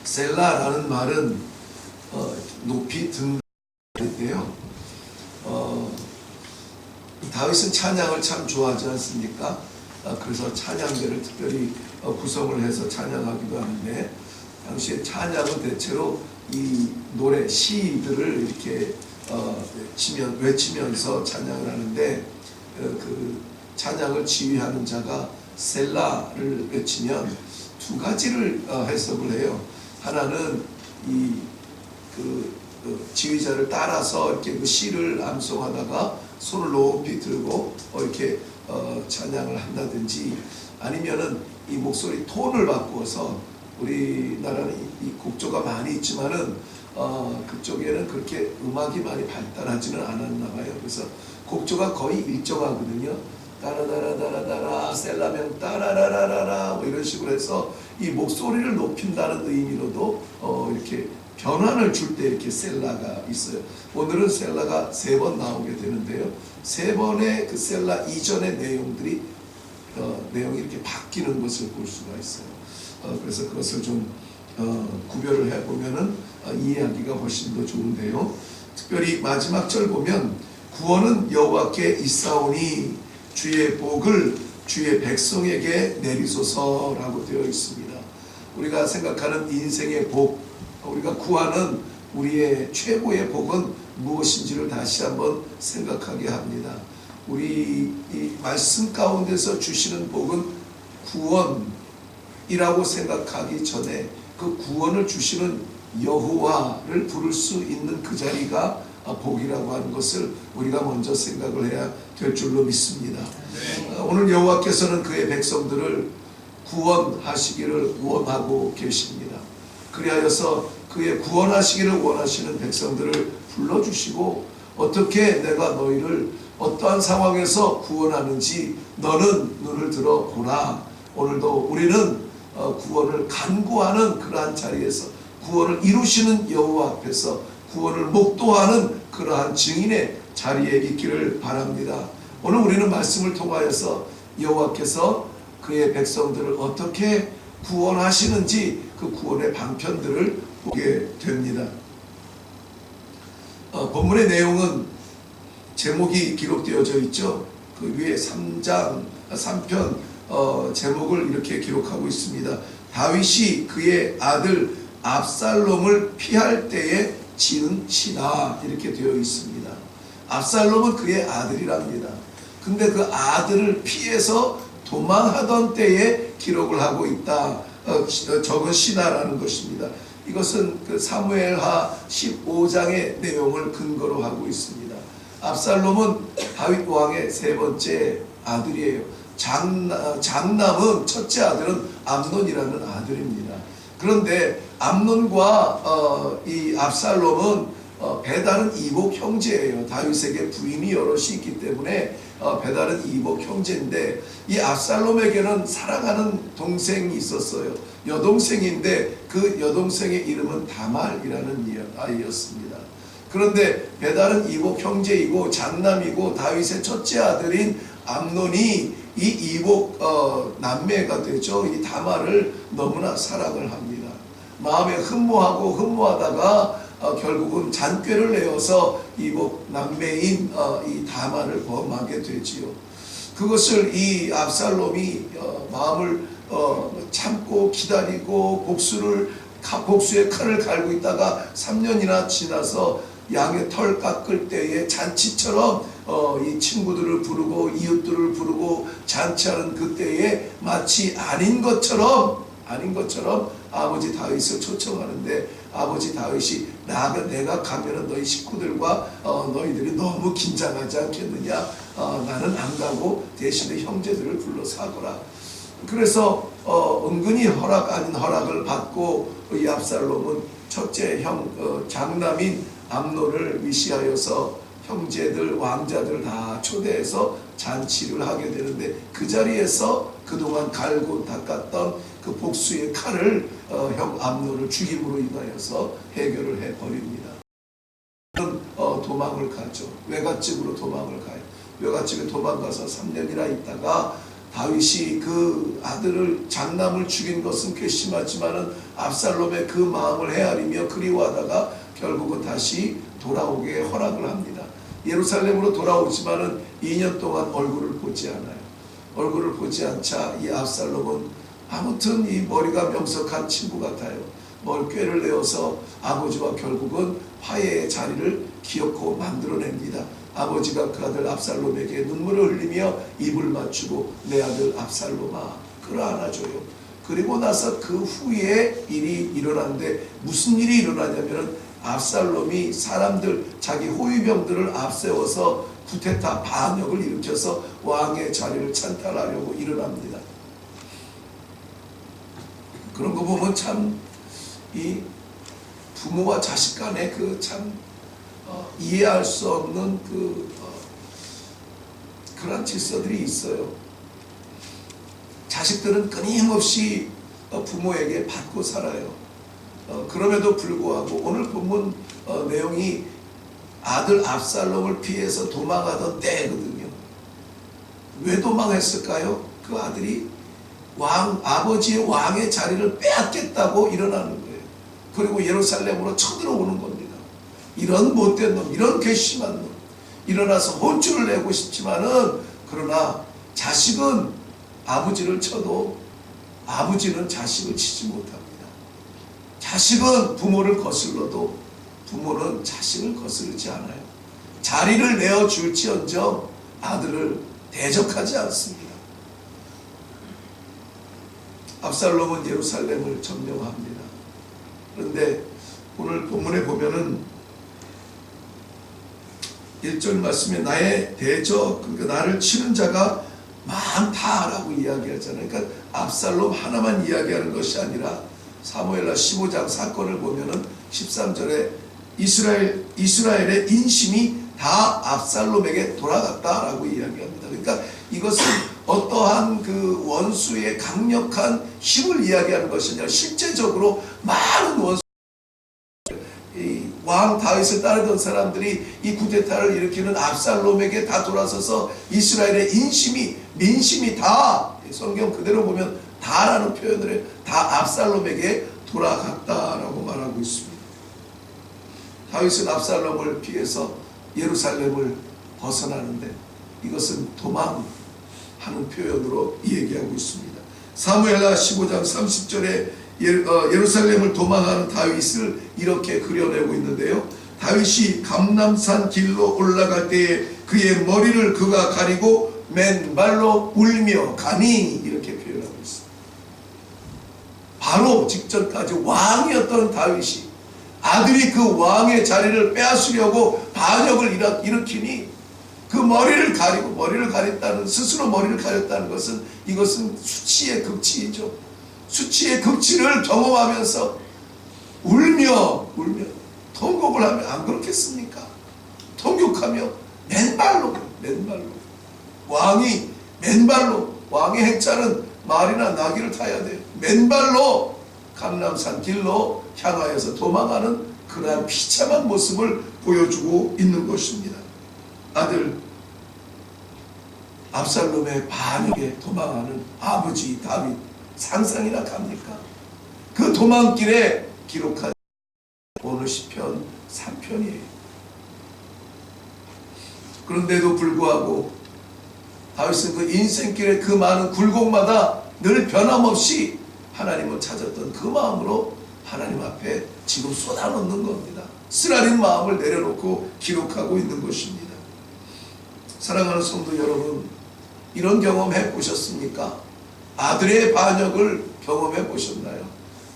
셀라라는 말은 높이 든다인데요. 다윗은 찬양을 참 좋아하지 않습니까? 그래서 찬양대를 특별히 구성을 해서 찬양하기도 하는데, 당시에 찬양은 대체로 이 노래 시들을 이렇게 외치면서 찬양을 하는데, 그 찬양을 지휘하는 자가 셀라를 외치면 두 가지를 해석을 해요. 하나는 지휘자를 따라서 이렇게 그 시를 암송하다가 손을 높이 들고 이렇게 찬양을 한다든지, 아니면은 이 목소리 톤을 바꾸어서, 우리나라는 이 곡조가 많이 있지만은 그쪽에는 그렇게 음악이 많이 발달하지는 않았나 봐요. 그래서 곡조가 거의 일정하거든요. 따라다라다라다라 셀라명 따라라라라라 뭐 이런 식으로 해서 이 목소리를 높인다는 의미로도 이렇게 변환을 줄 때 이렇게 셀라가 있어요. 오늘은 셀라가 3번 나오게 되는데요. 3번의 그 셀라 이전의 내용이 이렇게 바뀌는 것을 볼 수가 있어요. 그래서 그것을 좀 구별을 해보면은 이해하기가 훨씬 더 좋은데요. 특별히 마지막 절 보면 구원은 여호와께 있사오니 주의 복을 주의 백성에게 내리소서라고 되어 있습니다. 우리가 생각하는 인생의 복, 우리가 구하는 우리의 최고의 복은 무엇인지를 다시 한번 생각하게 합니다. 우리 이 말씀 가운데서 주시는 복은 구원이라고 생각하기 전에 그 구원을 주시는 여호와를 부를 수 있는 그 자리가 복이라고 하는 것을 우리가 먼저 생각을 해야 될 줄로 믿습니다. 네. 오늘 여호와께서는 그의 백성들을 구원하시기를 원하고 계십니다. 그리하여서 그의 구원하시기를 원하시는 백성들을 불러주시고, 어떻게 내가 너희를 어떠한 상황에서 구원하는지 너는 눈을 들어 보라. 오늘도 우리는 구원을 간구하는 그러한 자리에서, 구원을 이루시는 여호와 앞에서 구원을 목도하는 그러한 증인의 자리에 있기를 바랍니다. 오늘 우리는 말씀을 통하여서 여호와께서 그의 백성들을 어떻게 구원하시는지 그 구원의 방편들을 보게 됩니다. 본문의 내용은 제목이 기록되어져 있죠. 그 위에 3편 제목을 이렇게 기록하고 있습니다. 다윗이 그의 아들 압살롬을 피할 때에 지은 시다, 이렇게 되어 있습니다. 압살롬은 그의 아들이랍니다. 근데 그 아들을 피해서 도망하던 때에 기록을 하고 있다, 적은 시다라는 것입니다. 이것은 그 사무엘하 15장의 내용을 근거로 하고 있습니다. 압살롬은 다윗 왕의 3번째 아들이에요. 장남은, 첫째 아들은 암논이라는 아들입니다. 그런데 암논과 이 압살롬은 배다른 이복 형제예요. 다윗에게 부인이 여럿이 있기 때문에 배다른 이복 형제인데, 이 압살롬에게는 사랑하는 동생이 있었어요. 여동생인데 그 여동생의 이름은 다말이라는 아이였습니다. 그런데 배다른 이복 형제이고 장남이고 다윗의 첫째 아들인 암논이 이 이복 남매가 되죠. 이 다말을 너무나 사랑을 합니다. 마음에 흠모하다가 결국은 잔꾀를 내어서 이복 남매인 이 다말을 범하게 되지요. 그것을 이 압살롬이 마음을 참고 기다리고 복수의 칼을 갈고 있다가 3년이나 지나서 양의 털 깎을 때에 잔치처럼 이 친구들을 부르고 이웃들을 부르고 잔치하는 그때에 마치 아닌 것처럼 아버지 다윗을 초청하는데, 아버지 다윗이 내가 가면은 너희 식구들과 너희들이 너무 긴장하지 않겠느냐, 나는 안 가고 대신에 형제들을 불러서 하거라. 그래서 은근히 허락 아닌 허락을 받고 이 압살롬은 첫째 장남인 암논을 위시하여서 형제들 왕자들 다 초대해서 잔치를 하게 되는데, 그 자리에서 그동안 갈고 닦았던 그 복수의 칼을 형 암논을 죽임으로 인하여서 해결을 해버립니다. 도망을 가죠. 외갓집으로 도망을 가요. 외갓집에 도망가서 3년이나 있다가 다윗이 그 아들을 장남을 죽인 것은 괘씸하지만은 압살롬의 그 마음을 헤아리며 그리워하다가 결국은 다시 돌아오게 허락을 합니다. 예루살렘으로 돌아오지만은 2년 동안 얼굴을 보지 않아요. 얼굴을 보지 않자 이 압살롬은 아무튼 이 머리가 명석한 친구 같아요. 꾀를 내어서 아버지와 결국은 화해의 자리를 기어코 만들어냅니다. 아버지가 그 아들 압살롬에게 눈물을 흘리며 입을 맞추고 내 아들 압살롬아 끌어안아줘요. 그리고 나서 그 후에 일이 일어났는데 무슨 일이 일어나냐면 압살롬이 사람들 자기 호위병들을 앞세워서 쿠데타 반역을 일으켜서 왕의 자리를 찬탈하려고 일어납니다. 그런 거 보면 참 이 부모와 자식 간의 그 참 이해할 수 없는 그런 질서들이 있어요. 자식들은 끊임없이 부모에게 받고 살아요. 그럼에도 불구하고 오늘 본문 내용이 아들 압살롬을 피해서 도망하던 때거든요. 왜 도망했을까요? 그 아들이 아버지의 왕의 자리를 빼앗겠다고 일어나는 거예요. 그리고 예루살렘으로 쳐들어오는 겁니다. 이런 못된 놈, 이런 괘씸한 놈, 일어나서 혼쭐을 내고 싶지만은 그러나 자식은 아버지를 쳐도 아버지는 자식을 치지 못합니다. 자식은 부모를 거슬러도 부모는 자식을 거스르지 않아요. 자리를 내어줄지언정 아들을 대적하지 않습니다. 압살롬은 예루살렘을 점령합니다. 그런데 오늘 본문에 보면은 1절 말씀에 나의 대적, 그러니까 나를 치는 자가 많다라고 이야기하잖아요. 그러니까 압살롬 하나만 이야기하는 것이 아니라 사무엘하 15장 사건을 보면은 13절에 이스라엘의 인심이 다 압살롬에게 돌아갔다라고 이야기합니다. 그러니까 이것은 어떠한 그 원수의 강력한 힘을 이야기하는 것이 아니라 실제적으로 많은 원수, 왕 다윗을 따르던 사람들이 이 쿠데타를 일으키는 압살롬에게 다 돌아서서 이스라엘의 민심이 다 성경 그대로 보면 다라는 표현을 해요. 다 압살롬에게 돌아갔다라고 말하고 있습니다. 다윗은 압살롬을 피해서 예루살렘을 벗어나는데 이것은 도망하는 표현으로 얘기하고 있습니다. 사무엘하 15장 30절에 예루살렘을 도망하는 다윗을 이렇게 그려내고 있는데요. 다윗이 감람산 길로 올라갈 때에 그의 머리를 그가 가리고 맨발로 울며 가니 이렇게 표현하고 있습니다. 바로 직전까지 왕이었던 다윗이 아들이 그 왕의 자리를 빼앗으려고 반역을 일으키니 그 머리를 가렸다는, 스스로 머리를 가렸다는 것은 이것은 수치의 극치이죠. 수치의 극치를 경험하면서 울며 통곡을 하며 안 그렇겠습니까? 통곡하며 맨발로 왕의 행차는 말이나 나귀를 타야 돼요. 맨발로 감람산 길로 향하여서 도망하는 그러한 비참한 모습을 보여주고 있는 것입니다. 아들 압살롬의 반역에 도망하는 아버지 다윗 상상이나 갑니까? 그 도망길에 기록한 오늘 시편 3편이에요. 그런데도 불구하고 다윗은 그 인생길의 그 많은 굴곡마다 늘 변함없이 하나님을 찾았던 그 마음으로 하나님 앞에 지금 쏟아놓는 겁니다. 쓰라린 마음을 내려놓고 기록하고 있는 것입니다. 사랑하는 성도 여러분, 이런 경험 해보셨습니까? 아들의 반역을 경험해 보셨나요?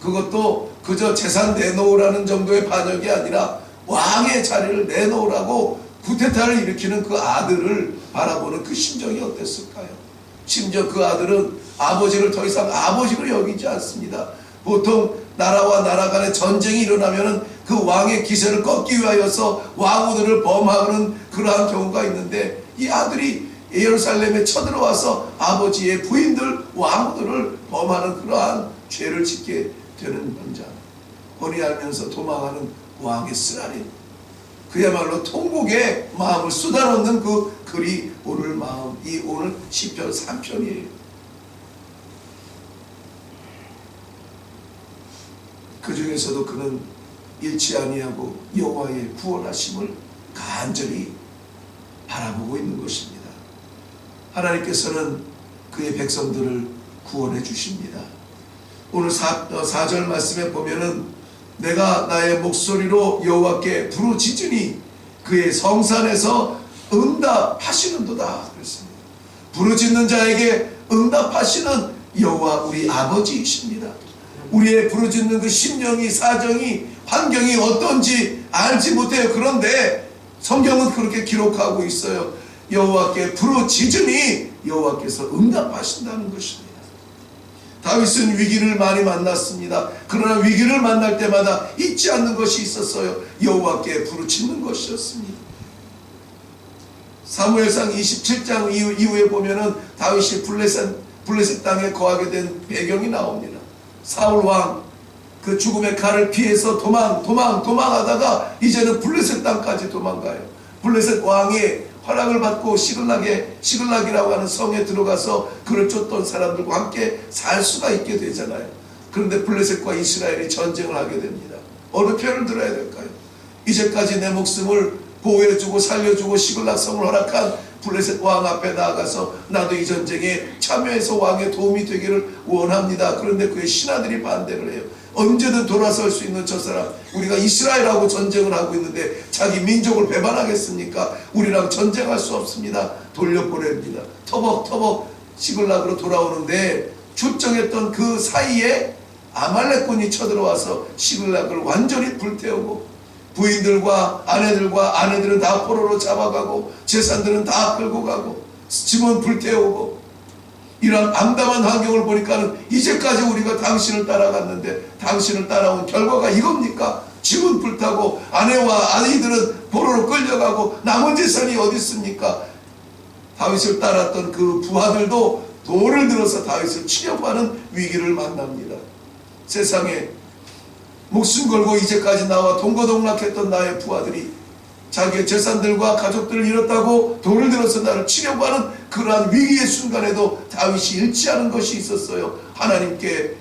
그것도 그저 재산 내놓으라는 정도의 반역이 아니라 왕의 자리를 내놓으라고 쿠데타를 일으키는 그 아들을 바라보는 그 심정이 어땠을까요? 심지어 그 아들은 아버지를 더 이상 아버지로 여기지 않습니다. 보통 나라와 나라 간의 전쟁이 일어나면 그 왕의 기세를 꺾기 위하여서 왕후들을 범하는 그러한 경우가 있는데 이 아들이 예루살렘에 쳐들어와서 아버지의 부인들 왕후들을 범하는 그러한 죄를 짓게 되는 남자, 본의 알면서 도망하는 왕의 쓰라린, 그야말로 통곡의 마음을 쏟아놓는 그 글이 오늘 시편 3편이에요. 그 중에서도 그는 잃지 아니하고 여호와의 구원하심을 간절히 바라보고 있는 것입니다. 하나님께서는 그의 백성들을 구원해 주십니다. 오늘 4절 말씀에 보면은 내가 나의 목소리로 여호와께 부르짖으니 그의 성산에서 응답하시는도다 그랬습니다. 부르짖는 자에게 응답하시는 여호와 우리 아버지이십니다. 우리의 부르짖는 그 심령이, 사정이, 환경이 어떤지 알지 못해요. 그런데 성경은 그렇게 기록하고 있어요. 여호와께 부르짖으니 여호와께서 응답하신다는 것입니다. 다윗은 위기를 많이 만났습니다. 그러나 위기를 만날 때마다 잊지 않는 것이 있었어요. 여호와께 부르짖는 것이었습니다. 사무엘상 27장 이후에 보면은 다윗이 블레셋 땅에 거하게 된 배경이 나옵니다. 사울 왕 그 죽음의 칼을 피해서 도망하다가 이제는 블레셋 땅까지 도망가요. 블레셋 왕의 허락을 받고 시글락이라고 하는 성에 들어가서 그를 쫓던 사람들과 함께 살 수가 있게 되잖아요. 그런데 블레셋과 이스라엘이 전쟁을 하게 됩니다. 어느 편을 들어야 될까요? 이제까지 내 목숨을 보호해주고 살려주고 시글락 성을 허락한 블레셋 왕 앞에 나아가서 나도 이 전쟁에 참여해서 왕의 도움이 되기를 원합니다. 그런데 그의 신하들이 반대를 해요. 언제든 돌아설 수 있는 저 사람, 우리가 이스라엘하고 전쟁을 하고 있는데 자기 민족을 배반하겠습니까? 우리랑 전쟁할 수 없습니다. 돌려보냅니다. 터벅터벅 시글락으로 돌아오는데 출정했던 그 사이에 아말렉군이 쳐들어와서 시글락을 완전히 불태우고 부인들과 아내들은 다 포로로 잡아가고 재산들은 다 끌고 가고 집은 불태우고, 이런 암담한 환경을 보니까는 이제까지 우리가 당신을 따라갔는데 당신을 따라온 결과가 이겁니까? 집은 불타고 아내와 아이들은 포로로 끌려가고 남은 재산이 어디 있습니까? 다윗을 따랐던 그 부하들도 돌을 들어서 다윗을 치려고 위기를 만납니다. 세상에 목숨 걸고 이제까지 나와 동거동락했던 나의 부하들이 자기의 재산들과 가족들을 잃었다고 돌을 들어서 나를 치려고 하는 그러한 위기의 순간에도 다윗이 잃지 않은 것이 있었어요. 하나님께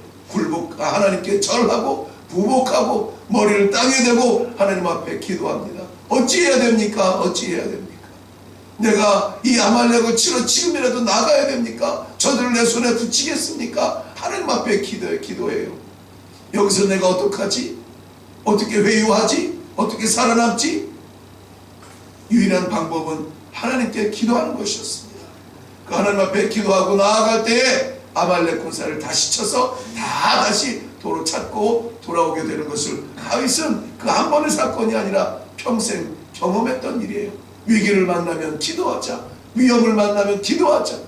절하고 부복하고 머리를 땅에 대고 하나님 앞에 기도합니다. 어찌해야 됩니까? 어찌해야 됩니까? 내가 이 아말렉을 치러 지금이라도 나가야 됩니까? 저들을 내 손에 붙이겠습니까? 하나님 앞에 기도해요. 여기서 내가 어떡하지? 어떻게 회유하지? 어떻게 살아남지? 유일한 방법은 하나님께 기도하는 것이었습니다. 그 하나님 앞에 기도하고 나아갈 때에 아말렉 군사를 다시 쳐서 다시 도로 찾고 돌아오게 되는 것을 다윗은 그 한 번의 사건이 아니라 평생 경험했던 일이에요. 위기를 만나면 기도하자. 위험을 만나면 기도하자.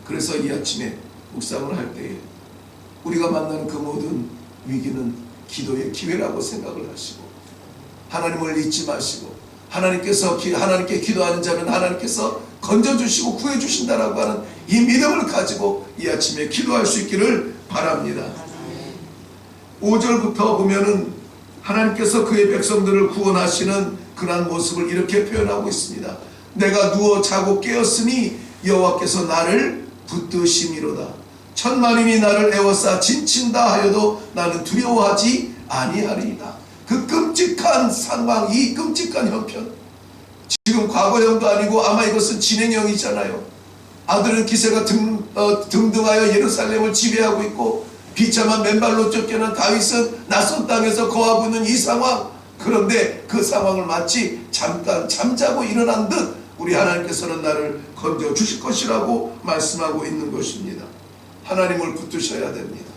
그래서 이 아침에 묵상을 할 때에 우리가 만나는 그 모든 위기는 기도의 기회라고 생각을 하시고 하나님을 잊지 마시고 하나님께 기도하는 자는 하나님께서 건져주시고 구해주신다라고 하는 이 믿음을 가지고 이 아침에 기도할 수 있기를 바랍니다. 5절부터 보면은 하나님께서 그의 백성들을 구원하시는 그러한 모습을 이렇게 표현하고 있습니다. 내가 누워 자고 깨었으니 여호와께서 나를 붙드심이로다. 천만인이 나를 애워싸 진친다 하여도 나는 두려워하지 아니하리이다. 그 끔찍한 상황, 이 끔찍한 형편, 지금 과거형도 아니고 아마 이것은 진행형이잖아요. 아들은 기세가 등등하여 예루살렘을 지배하고 있고 비참한 맨발로 쫓겨난 다윗은 낯선 땅에서 거하고 있는 이 상황. 그런데 그 상황을 마치 잠깐 잠자고 일어난 듯 우리 하나님께서는 나를 건져주실 것이라고 말씀하고 있는 것입니다. 하나님을 붙드셔야 됩니다.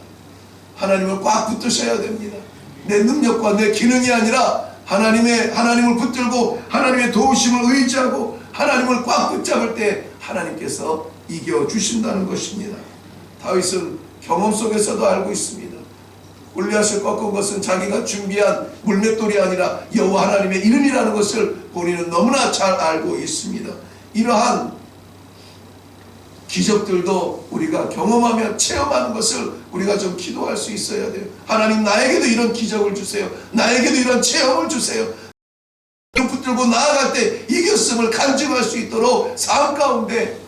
하나님을 꽉 붙드셔야 됩니다. 내 능력과 내 기능이 아니라 하나님을 붙들고 하나님의 도우심을 의지하고 하나님을 꽉 붙잡을 때 하나님께서 이겨주신다는 것입니다. 다윗은 경험 속에서도 알고 있습니다. 골리앗을 꺾은 것은 자기가 준비한 물맷돌이 아니라 여호와 하나님의 이름이라는 것을 본인은 너무나 잘 알고 있습니다. 이러한 기적들도 우리가 경험하며 체험하는 것을 우리가 좀 기도할 수 있어야 돼요. 하나님, 나에게도 이런 기적을 주세요. 나에게도 이런 체험을 주세요. 붙들고 나아갈 때 이겼음을 간증할 수 있도록 삶 가운데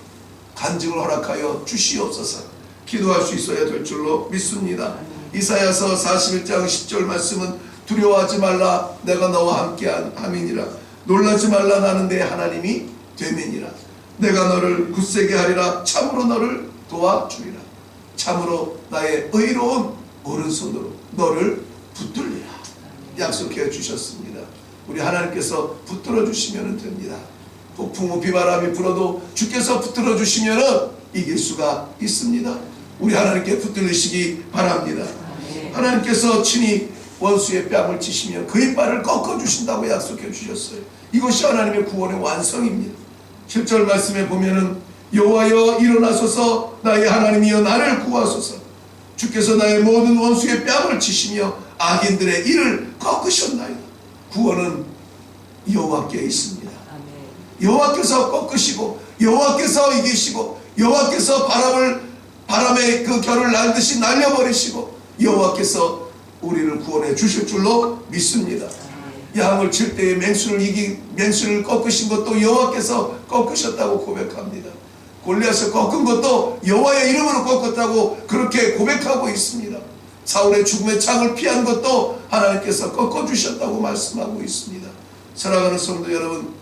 간증을 허락하여 주시옵소서. 기도할 수 있어야 될 줄로 믿습니다. 이사야서 41장 10절 말씀은 두려워하지 말라 내가 너와 함께 함이니라. 놀라지 말라 나는 내 하나님이 됨이니라. 내가 너를 굳세게 하리라. 참으로 너를 도와주리라. 참으로 나의 의로운 오른손으로 너를 붙들리라. 약속해 주셨습니다. 우리 하나님께서 붙들어 주시면 됩니다. 폭풍우 비바람이 불어도 주께서 붙들어 주시면 이길 수가 있습니다. 우리 하나님께 붙들리시기 바랍니다. 하나님께서 친히 원수의 뺨을 치시며 그의 발을 꺾어 주신다고 약속해 주셨어요. 이것이 하나님의 구원의 완성입니다. 7절 말씀에 보면은 여호와여 일어나소서 나의 하나님이여 나를 구하소서. 주께서 나의 모든 원수의 뺨을 치시며 악인들의 이를 꺾으셨나이다. 구원은 여호와께 있습니다. 여호와께서 꺾으시고 여호와께서 이기시고 여호와께서 바람의 그 결을 날듯이 날려버리시고 여호와께서 우리를 구원해 주실 줄로 믿습니다. 양을 칠 때에 맹수를 꺾으신 것도 여호와께서 꺾으셨다고 고백합니다. 골리앗을 꺾은 것도 여호와의 이름으로 꺾었다고 그렇게 고백하고 있습니다. 사울의 죽음의 창을 피한 것도 하나님께서 꺾어주셨다고 말씀하고 있습니다. 사랑하는 성도 여러분,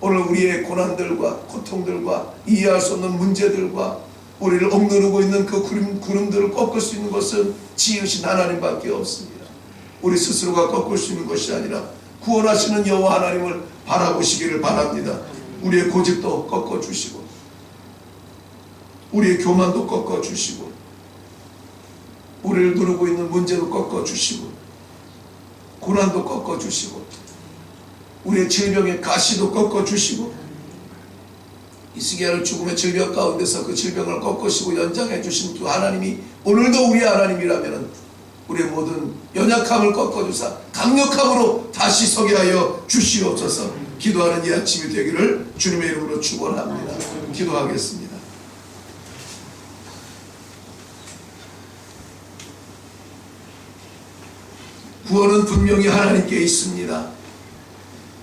오늘 우리의 고난들과 고통들과 이해할 수 없는 문제들과 우리를 억누르고 있는 그 구름들을 꺾을 수 있는 것은 지으신 하나님밖에 없습니다. 우리 스스로가 꺾을 수 있는 것이 아니라 구원하시는 여호와 하나님을 바라보시기를 바랍니다. 우리의 고집도 꺾어주시고 우리의 교만도 꺾어주시고 우리를 누르고 있는 문제도 꺾어주시고 고난도 꺾어주시고 우리의 질병의 가시도 꺾어주시고 이스기야를 죽음의 질병 가운데서 그 질병을 꺾으시고 연장해 주신 그 하나님이 오늘도 우리 하나님이라면 우리의 모든 연약함을 꺾어주사 강력함으로 다시 서게 하여 주시옵소서. 기도하는 이 아침이 되기를 주님의 이름으로 축원합니다. 기도하겠습니다. 구원은 분명히 하나님께 있습니다.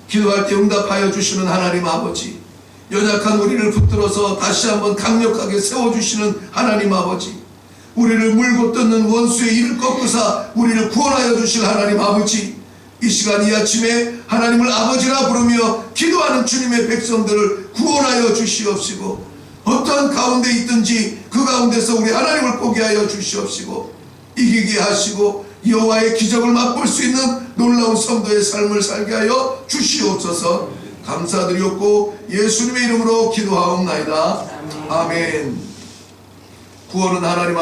기도할 때 응답하여 주시는 하나님 아버지, 연약한 우리를 붙들어서 다시 한번 강력하게 세워주시는 하나님 아버지, 우리를 물고 뜯는 원수의 이를 꺾으사 우리를 구원하여 주실 하나님 아버지, 이 시간 이 아침에 하나님을 아버지라 부르며 기도하는 주님의 백성들을 구원하여 주시옵시고 어떠한 가운데 있든지 그 가운데서 우리 하나님을 보게 하여 주시옵시고 이기게 하시고 여호와의 기적을 맛볼 수 있는 놀라운 성도의 삶을 살게 하여 주시옵소서. 감사드리옵고 예수님의 이름으로 기도하옵나이다. 아멘. 구원은 하나님